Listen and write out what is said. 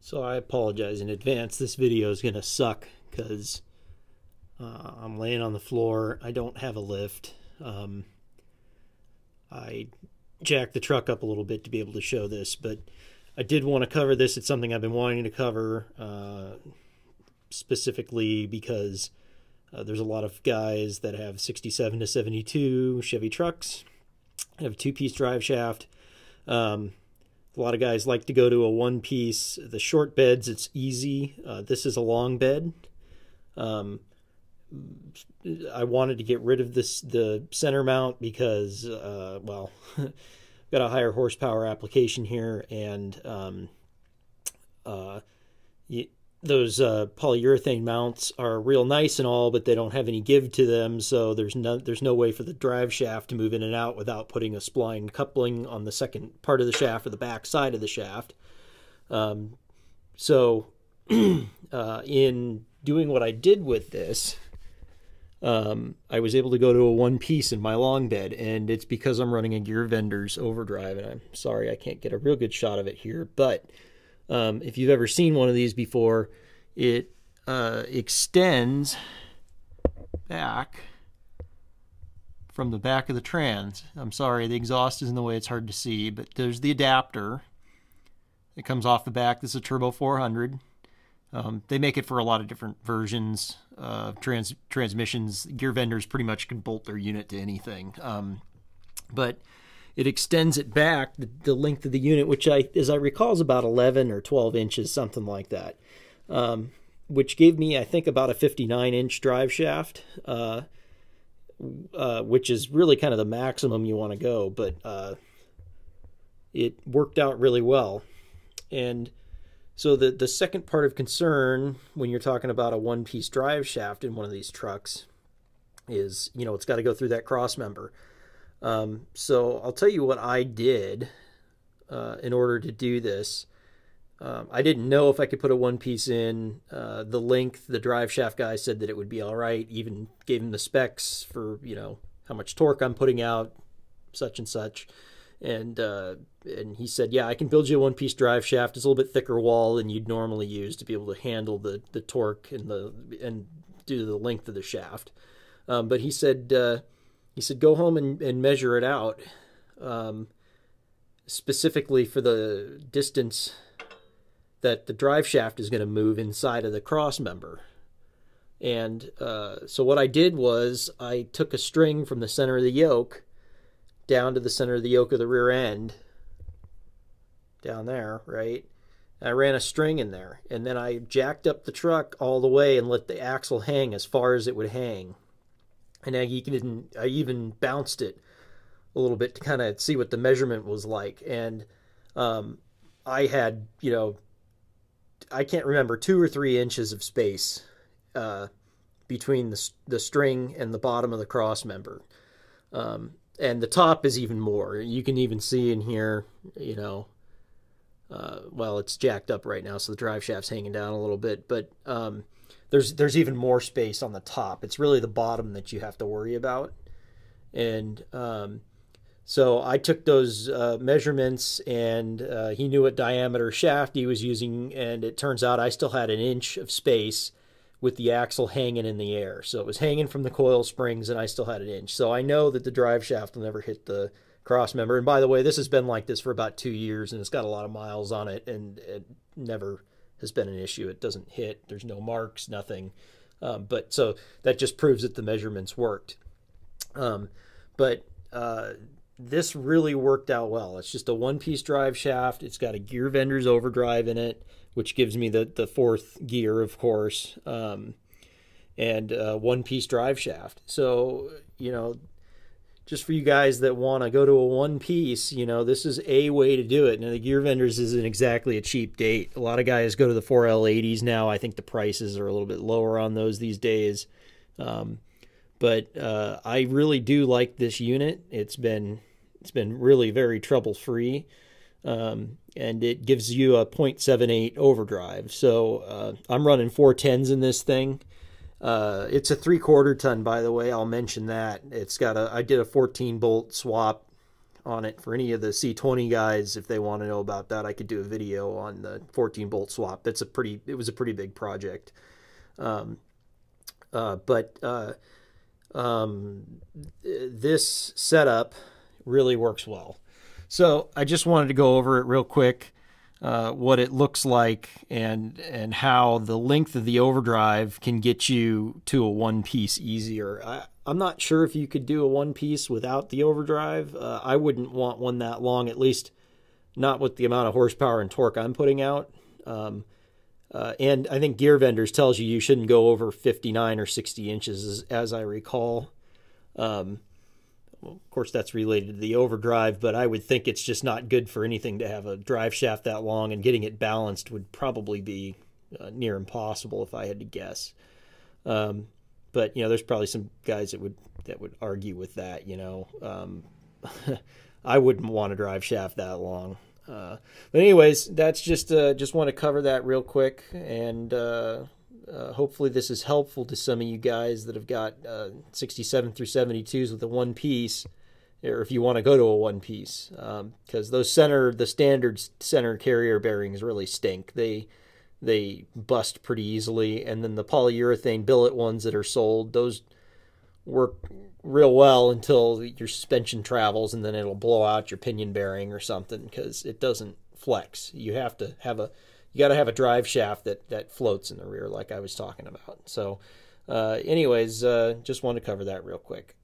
So I apologize in advance. This video is going to suck because I'm laying on the floor. I don't have a lift. I jacked the truck up a little bit to be able to show this, but I did want to cover this. It's something I've been wanting to cover specifically because there's a lot of guys that have 67 to 72 Chevy trucks, have a two-piece drive shaft. A lot of guys like to go to a one-piece. The short beds, it's easy. This is a long bed. I wanted to get rid of the center mount because, well, got a higher horsepower application here, and those polyurethane mounts are real nice and all, but they don't have any give to them, so there's no way for the drive shaft to move in and out without putting a spline coupling on the second part of the shaft or the back side of the shaft. So in doing what I did with this, I was able to go to a one-piece in my long bed, and it's because I'm running a Gear Vendors Overdrive, and I'm sorry I can't get a real good shot of it here, but if you've ever seen one of these before, it extends back from the back of the trans. I'm sorry, the exhaust is in the way, it's hard to see, but there's the adapter. It comes off the back. This is a Turbo 400. They make it for a lot of different versions of transmissions. Gear Vendors pretty much can bolt their unit to anything. But it extends it back, the length of the unit, which as I recall is about 11 or 12 inches, something like that, which gave me, I think, about a 59-inch drive shaft, which is really kind of the maximum you want to go, but it worked out really well. And so the second part of concern when you're talking about a one-piece drive shaft in one of these trucks is, you know, it's got to go through that cross member. So I'll tell you what I did in order to do this. I didn't know if I could put a one-piece in. The length, the drive shaft guy said that it would be all right. Even gave him the specs for, you know, how much torque I'm putting out, such and such. And he said, yeah, I can build you a one-piece drive shaft. It's a little bit thicker wall than you'd normally use to be able to handle the torque and do the length of the shaft. But he said, go home and measure it out, specifically for the distance that the drive shaft is going to move inside of the cross member. And so what I did was I took a string from the center of the yoke down to the center of the yoke of the rear end, down there, right? I ran a string in there, and then I jacked up the truck all the way and let the axle hang as far as it would hang. And I even bounced it a little bit to kind of see what the measurement was like. And I had, you know, I can't remember, 2 or 3 inches of space between the string and the bottom of the cross member. And the top is even more. You can even see in here, you know, well, it's jacked up right now, so the drive shaft's hanging down a little bit, but there's even more space on the top. It's really the bottom that you have to worry about. And so I took those measurements, and he knew what diameter shaft he was using, and it turns out I still had 1 inch of space with the axle hanging in the air. So it was hanging from the coil springs, and I still had 1 inch. So I know that the drive shaft will never hit the cross member. And by the way, this has been like this for about 2 years, and it's got a lot of miles on it, and it never has been an issue. It doesn't hit. There's no marks, nothing. But so that just proves that the measurements worked. This really worked out well. It's just a one-piece drive shaft. It's got a Gear Vendors Overdrive in it, which gives me the fourth gear, of course, and one-piece drive shaft. So, you know, just for you guys that want to go to a one-piece, you know, this is a way to do it. Now, the Gear Vendors isn't exactly a cheap date. A lot of guys go to the 4L80s now. I think the prices are a little bit lower on those these days. But I really do like this unit. It's been really very trouble-free. And it gives you a 0.78 overdrive. So I'm running 410s in this thing. It's a 3/4 ton, by the way. I'll mention that. It's got I did a 14 bolt swap on it for any of the C20 guys. If they want to know about that, I could do a video on the 14 bolt swap. It was a pretty big project. This setup really works well. So I just wanted to go over it real quick, what it looks like and how the length of the overdrive can get you to a one-piece easier. I'm not sure if you could do a one-piece without the overdrive. I wouldn't want one that long, at least not with the amount of horsepower and torque I'm putting out. And I think Gear Vendors tells you shouldn't go over 59 or 60 inches, as I recall. Well, of course, that's related to the overdrive, but I would think it's just not good for anything to have a drive shaft that long, and getting it balanced would probably be near impossible if I had to guess. But there's probably some guys that would argue with that. I wouldn't want a drive shaft that long. But anyways, that's just want to cover that real quick, and hopefully this is helpful to some of you guys that have got 67 through 72s with a one piece, or if you want to go to a one piece, because the standard center carrier bearings really stink. They bust pretty easily, and then the polyurethane billet ones that are sold, those work real well until your suspension travels, and then it'll blow out your pinion bearing or something because it doesn't flex. You got to have a drive shaft that floats in the rear, like I was talking about. So anyways, just want to cover that real quick.